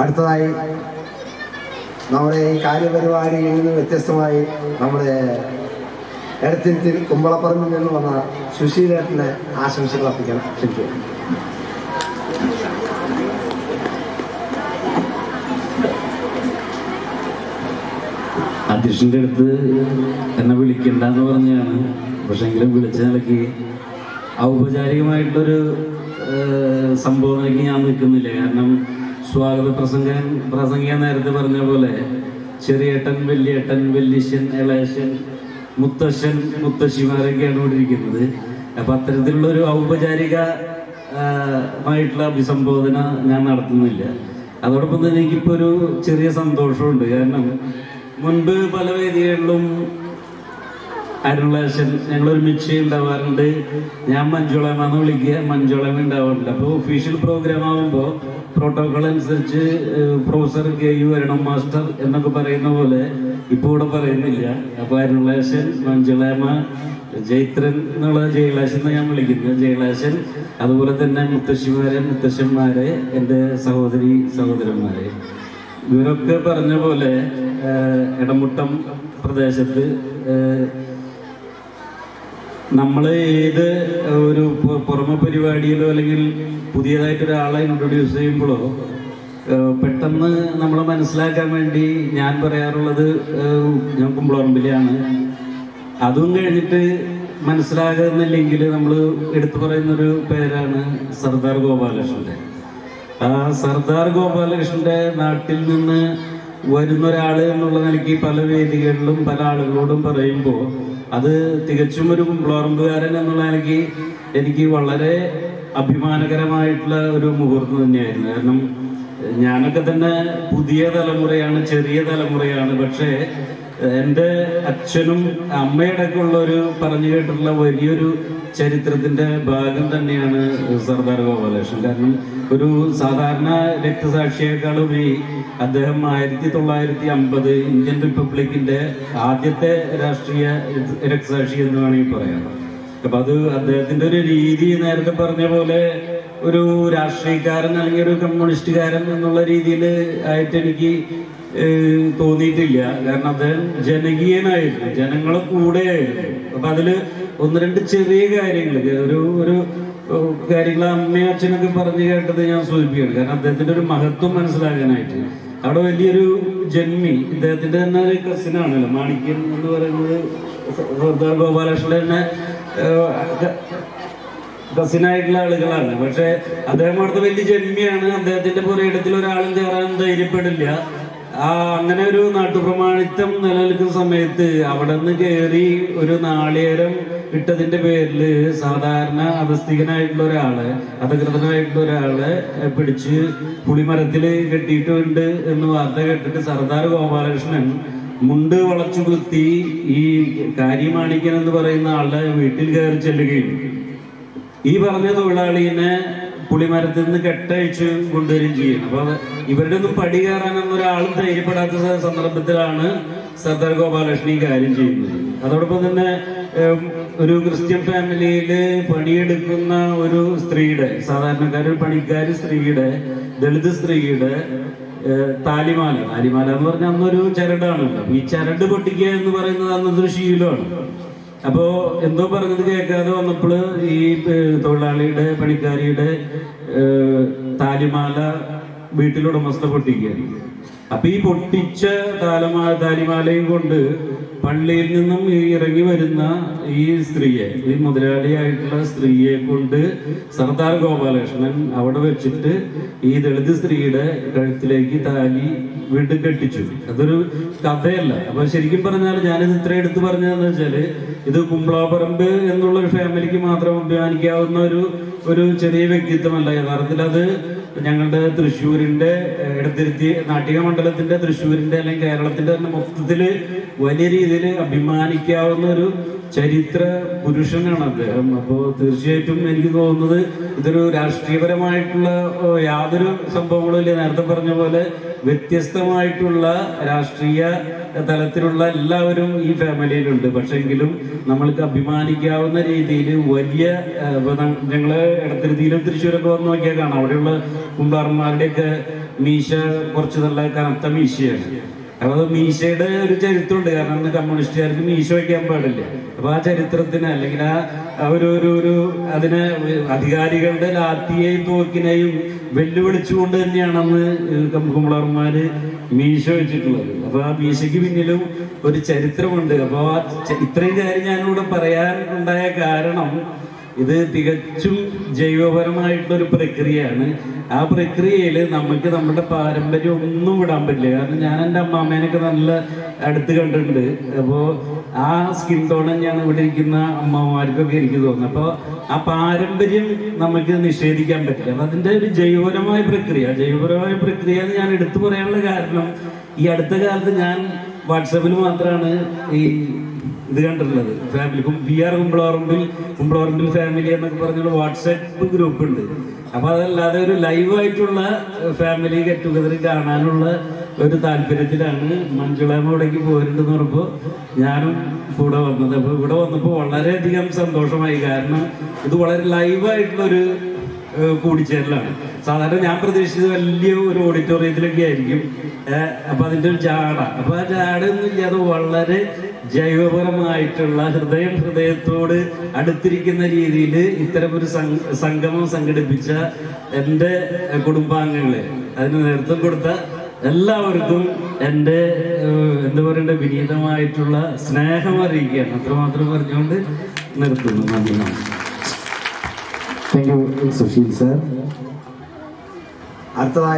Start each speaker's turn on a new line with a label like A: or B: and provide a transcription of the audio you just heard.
A: അടുത്തതായി നമ്മുടെ ഈ കാര്യപരിപാടിയിൽ നിന്ന് വ്യത്യസ്തമായി നമ്മുടെ എടത്തിരുത്തി കുമ്പളപ്പറമ്പിൽ നിന്ന് വന്ന സുശീലേട്ടനെ ആശംസകൾ അർപ്പിക്കാൻ ക്ഷണിക്കുക.
B: അധ്യക്ഷൻ്റെ അടുത്ത് എന്നെ വിളിക്കണ്ടെന്ന് പറഞ്ഞാണ്. പക്ഷെങ്കിലും വിളിച്ച നിലയ്ക്ക് ഔപചാരികമായിട്ടൊരു സംബോധനയ്ക്ക് ഞാൻ നിൽക്കുന്നില്ല. കാരണം സ്വാഗത പ്രസംഗിക്കാൻ നേരത്തെ പറഞ്ഞ പോലെ ചെറിയേട്ടൻ, വലിയേട്ടൻ, വല്യശ്ശൻ, ഇളയശ്ശൻ, മുത്തശ്ശൻ, മുത്തശ്ശിമാരൊക്കെയാണ് ഇവിടെ ഇരിക്കുന്നത്. അപ്പം അത്തരത്തിലുള്ളൊരു ഔപചാരികമായിട്ടുള്ള അഭിസംബോധന ഞാൻ നടത്തുന്നില്ല. അതോടൊപ്പം തന്നെ എനിക്കിപ്പോൾ ഒരു ചെറിയ സന്തോഷമുണ്ട്. കാരണം മുൻപ് പല വേദികളിലും അരുളേശൻ ഞങ്ങളൊരുമിച്ച് ഉണ്ടാവാറുണ്ട്. ഞാൻ മഞ്ജുളമെന്ന് വിളിക്കുക, മഞ്ജുളമ ഉണ്ടാവാറുണ്ട്. അപ്പോൾ ഒഫീഷ്യൽ പ്രോഗ്രാം ആകുമ്പോൾ പ്രോട്ടോകോൾ അനുസരിച്ച് പ്രൊഫസർ KU വരണം മാസ്റ്റർ എന്നൊക്കെ പറയുന്ന പോലെ ഇപ്പോൾ ഇവിടെ പറയുന്നില്ല. അപ്പോൾ അരുളേശൻ, മഞ്ജുളമ, ജൈത്രൻ എന്നുള്ള ജയലാശൻ ഞാൻ വിളിക്കുന്നത്, ജയലാശൻ, അതുപോലെ തന്നെ മുത്തശ്ശിമാരെ, മുത്തശ്ശന്മാരെ, എൻ്റെ സഹോദരി സഹോദരന്മാരെ, ഇവരൊക്കെ പറഞ്ഞ പോലെ ഇടമുട്ടം പ്രദേശത്ത് നമ്മൾ ഏത് ഒരു പുറമെ പരിപാടിയിലോ അല്ലെങ്കിൽ പുതിയതായിട്ടൊരാളെ ഇൻട്രൊഡ്യൂസ് ചെയ്യുമ്പോഴോ പെട്ടെന്ന് നമ്മളെ മനസ്സിലാക്കാൻ വേണ്ടി ഞാൻ പറയാറുള്ളത് ഞാൻ കുമ്പളപ്പറമ്പിലാണ്. അതും കഴിഞ്ഞിട്ട് മനസ്സിലാകുന്നില്ലെങ്കിൽ നമ്മൾ എടുത്തു പറയുന്നൊരു പേരാണ് സർദാർ ഗോപാലകൃഷ്ണൻ്റെ. ആ സർദാർ ഗോപാലകൃഷ്ണൻ്റെ നാട്ടിൽ നിന്ന് വരുന്നൊരാൾ എന്നുള്ള നിലയ്ക്ക് പല വേദികളിലും പല ആളുകളോടും പറയുമ്പോൾ അത് തികച്ചും ഒരു കുമ്പളപ്പറമ്പുകാരൻ എന്നുള്ള നിലയ്ക്ക് എനിക്ക് വളരെ അഭിമാനകരമായിട്ടുള്ള ഒരു മുഹൂർത്തം തന്നെയായിരുന്നു. കാരണം ഞാനൊക്കെ തന്നെ പുതിയ തലമുറയാണ്, ചെറിയ തലമുറയാണ്. പക്ഷേ എൻ്റെ അച്ഛനും അമ്മയുടെ ഒക്കെ ഉള്ള ഒരു പറഞ്ഞു കേട്ടിട്ടുള്ള വലിയൊരു ചരിത്രത്തിന്റെ ഭാഗം തന്നെയാണ് സർദാർ ഗോപാലകൃഷ്ണൻ. കാരണം ഒരു സാധാരണ രക്തസാക്ഷിയേക്കാളുപരി അദ്ദേഹം 1950 ഇന്ത്യൻ റിപ്പബ്ലിക്കിന്റെ ആദ്യത്തെ രാഷ്ട്രീയ രക്തസാക്ഷി എന്ന് വേണമെങ്കിൽ പറയാം. അപ്പൊ അത് അദ്ദേഹത്തിന്റെ ഒരു രീതി നേരത്തെ പറഞ്ഞ പോലെ ഒരു രാഷ്ട്രീയക്കാരൻ അല്ലെങ്കിൽ ഒരു കമ്മ്യൂണിസ്റ്റുകാരൻ എന്നുള്ള രീതിയിൽ ആയിട്ട് എനിക്ക് തോന്നിയിട്ടില്ല. കാരണം അദ്ദേഹം ജനകീയനായിരുന്നു, ജനങ്ങളെ കൂടെയായിരുന്നു. അപ്പൊ അതില് ഒന്ന് രണ്ട് ചെറിയ കാര്യങ്ങൾ ഒരു കാര്യങ്ങൾ അമ്മയും അച്ഛനൊക്കെ പറഞ്ഞു കേട്ടത് ഞാൻ സൂചിപ്പിക്കുകയാണ്. കാരണം അദ്ദേഹത്തിന്റെ ഒരു മഹത്വം മനസ്സിലാക്കാനായിട്ട് അവിടെ വലിയൊരു ജന്മി, ഇദ്ദേഹത്തിന്റെ തന്നെ ഒരു കസിനാണല്ലോ മാണിക്യൻ എന്ന് പറയുന്നത്, സർദാർ ഗോപാലകൃഷ്ണന്റെ തന്നെ കസിനായിട്ടുള്ള ആളുകളാണ്. പക്ഷെ അദ്ദേഹം അവിടുത്തെ വലിയ ജന്മിയാണ്. അദ്ദേഹത്തിന്റെ പുരയിടത്തിൽ ഒരാളും കയറാൻ ധൈര്യപ്പെടില്ല. അങ്ങനെ ഒരു നാട്ടുപ്രമാണിത്വം നിലനിൽക്കുന്ന സമയത്ത് അവിടെ നിന്ന് കയറി ഒരു നാളികേരം ഇട്ടതിന്റെ പേരില് സാധാരണ അധസ്ഥികനായിട്ടുള്ള ഒരാളെ, അധകൃതനായിട്ടുള്ള ഒരാളെ പിടിച്ച് പുളിമരത്തില് കെട്ടിയിട്ടുണ്ട് എന്ന് വാർത്ത കേട്ടിട്ട് സർദാർ ഗോപാലകൃഷ്ണൻ മുണ്ട് വളച്ചു കുത്തി ഈ കാര്യമാണിക്കൻ എന്ന് പറയുന്ന ആളുടെ വീട്ടിൽ കയറി ചെല്ലുകയും ഈ പറഞ്ഞ തൊഴിലാളിനെ പുളിമരത്തിൽ നിന്ന് കെട്ടഴിച്ച് കൊണ്ടുവരികയും ചെയ്യണം. അപ്പൊ ഇവരുടെ ഒന്നും പടി കയറാനൊന്നും ഒരാളും ധൈര്യപ്പെടാത്ത സന്ദർഭത്തിലാണ് സർദാർ ഗോപാലകൃഷ്ണൻ ഈ കാര്യം ചെയ്യുന്നത്. അതോടൊപ്പം തന്നെ ഒരു ക്രിസ്ത്യൻ ഫാമിലിയില് പണിയെടുക്കുന്ന ഒരു സ്ത്രീയുടെ, സാധാരണക്കാരൊരു പണിക്കാരി സ്ത്രീയുടെ, ദളിത് സ്ത്രീയുടെ താലിമാല എന്ന് പറഞ്ഞാൽ അന്നൊരു ചരടാണ്. അപ്പൊ ഈ ചരട് പൊട്ടിക്കുക എന്ന് പറയുന്നത് അന്നൊരു ശീലമാണ്. അപ്പോ എന്തോ പറഞ്ഞത് കേൾക്കാതെ വന്നപ്പോൾ ഈ തൊഴിലാളിയുടെ, പണിക്കാരിയുടെ താലിമാല വീട്ടിലുടമസ്ഥ പൊട്ടിക്കുകയാണ്. അപ്പൊ ഈ പൊട്ടിച്ച താലിമാലയും കൊണ്ട് പള്ളിയിൽ നിന്നും ഇറങ്ങി വരുന്ന ഈ സ്ത്രീയെ, ഈ മുതലാളിയായിട്ടുള്ള സ്ത്രീയെ കൊണ്ട് സർദാർ ഗോപാലകൃഷ്ണൻ അവിടെ വെച്ചിട്ട് ഈ ദളിത് സ്ത്രീയുടെ കഴുത്തിലേക്ക് താലി വീണ്ടും കെട്ടിച്ചു. അതൊരു കഥയല്ല. അപ്പൊ ശരിക്കും പറഞ്ഞാൽ ഞാനിത് ഇത്ര എടുത്തു പറഞ്ഞതെന്ന് വെച്ചാല് ഇത് കുമ്പളപ്പറമ്പ് എന്നുള്ള ഒരു ഫാമിലിക്ക് മാത്രം അഭിമാനിക്കാവുന്ന ഒരു ചെറിയ വ്യക്തിത്വമല്ല. യഥാർത്ഥത്തിൽ അത് ഞങ്ങളുടെ തൃശ്ശൂരിന്റെ എടത്തിരുത്തി നാട്ടിക മണ്ഡലത്തിന്റെ, തൃശ്ശൂരിന്റെ അല്ലെങ്കിൽ കേരളത്തിന്റെ തന്നെ മൊത്തത്തില് വലിയ രീതിയിൽ അഭിമാനിക്കാവുന്ന ചരിത്ര പുരുഷനാണ് അദ്ദേഹം. അപ്പോൾ തീർച്ചയായിട്ടും എനിക്ക് തോന്നുന്നത് ഇതൊരു രാഷ്ട്രീയപരമായിട്ടുള്ള യാതൊരു സംഭവങ്ങളും ഇല്ല. നേരത്തെ പറഞ്ഞ പോലെ വ്യത്യസ്തമായിട്ടുള്ള രാഷ്ട്രീയ തലത്തിലുള്ള എല്ലാവരും ഈ ഫാമിലിയിലുണ്ട്. പക്ഷെങ്കിലും നമ്മൾക്ക് അഭിമാനിക്കാവുന്ന രീതിയിൽ വലിയ ഞങ്ങള് ഇടത്തിരുത്തിയിലും തൃശ്ശൂരൊക്കെ വന്ന് നോക്കിയാൽ കാണാം, അവിടെയുള്ള കുമ്പാറന്മാരുടെയൊക്കെ മീശ കുറച്ച് നല്ല കനത്ത മീശയാണ്. അപ്പൊ അത് മീശയുടെ ഒരു ചരിത്രമുണ്ട്. കാരണം കമ്മ്യൂണിസ്റ്റുകാർക്ക് മീശ വയ്ക്കാൻ പാടില്ല. അപ്പൊ ആ ചരിത്രത്തിന് അല്ലെങ്കിൽ ഒരു അതിനെ അധികാരികളുടെ ലാത്തിയെയും തോക്കിനെയും വെല്ലുവിളിച്ചുകൊണ്ട് തന്നെയാണെന്ന് കുമ്പളർമാര് മീശ വെച്ചിട്ടുള്ളത്. അപ്പൊ ആ മീശയ്ക്ക് പിന്നിലും ഒരു ചരിത്രമുണ്ട്. അപ്പൊ ഇത്രയും കാര്യം ഞാനിവിടെ പറയാൻ ഉണ്ടായ കാരണം ഇത് തികച്ചും ജൈവപരമായിട്ടുള്ളൊരു പ്രക്രിയയാണ്. ആ പ്രക്രിയയിൽ നമുക്ക് നമ്മുടെ പാരമ്പര്യം ഒന്നും വിടാൻ പറ്റില്ല. കാരണം ഞാൻ എൻ്റെ അമ്മാമ്മേനൊക്കെ നല്ല അടുത്ത് കണ്ടിട്ടുണ്ട്. അപ്പോൾ ആ സ്കിൻ ടോൺ തന്നെയാണ് ഇവിടെ ഇരിക്കുന്ന അമ്മമാർക്കൊക്കെ എനിക്ക് തോന്നുന്നത്. അപ്പോൾ ആ പാരമ്പര്യം നമുക്ക് നിഷേധിക്കാൻ പറ്റില്ല. അപ്പം അതിൻ്റെ ഒരു ജൈവപരമായ പ്രക്രിയ എന്ന് ഞാൻ എടുത്തു പറയാനുള്ള കാരണം, ഈ അടുത്ത കാലത്ത് ഞാൻ വാട്സാപ്പിൽ മാത്രമാണ് ഈ ഇത് കണ്ടിട്ടുള്ളത്. ഫാമിലി കുമ്പളോറമ്പിൽ ഫാമിലി എന്നൊക്കെ പറഞ്ഞൊരു വാട്സാപ്പ് ഗ്രൂപ്പ് ഉണ്ട്. അപ്പൊ അതല്ലാതെ ഒരു ലൈവായിട്ടുള്ള ഫാമിലി ഗെറ്റ് ടുഗദർ കാണാനുള്ള ഒരു താല്പര്യത്തിലാണ് മഞ്ജുളാമ്മ ഇവിടേക്ക് പോരുണ്ടെന്ന് പറഞ്ഞപ്പോൾ ഞാനും കൂടെ വന്നത്. അപ്പൊ ഇവിടെ വന്നപ്പോൾ വളരെയധികം സന്തോഷമായി. കാരണം ഇത് വളരെ ലൈവായിട്ടുള്ളൊരു കൂടിച്ചേരലാണ്. സാധാരണ ഞാൻ പ്രതീക്ഷിച്ചത് വലിയ ഒരു ഓഡിറ്റോറിയത്തിലൊക്കെ ആയിരിക്കും. അപ്പൊ അതിന്റെ ഒരു ജാട, അപ്പൊ ആ ജാടൊന്നും ഇല്ലാതെ വളരെ ജൈവപരമായിട്ടുള്ള ഹൃദയത്തോട് അടുത്തിരിക്കുന്ന രീതിയിൽ ഇത്തരം ഒരു സംഗമം സംഘടിപ്പിച്ച എൻ്റെ കുടുംബാംഗങ്ങളെ, അതിന് നേതൃത്വം കൊടുത്ത എല്ലാവർക്കും എൻ്റെ എന്താ പറയണ്ട വിനീതമായിട്ടുള്ള സ്നേഹം അറിയിക്കുകയാണ്. അത്രമാത്രം പറഞ്ഞുകൊണ്ട് നിർത്തുന്നു. നന്ദി.
C: Thank you Sushil sir.
A: അടുത്തതായി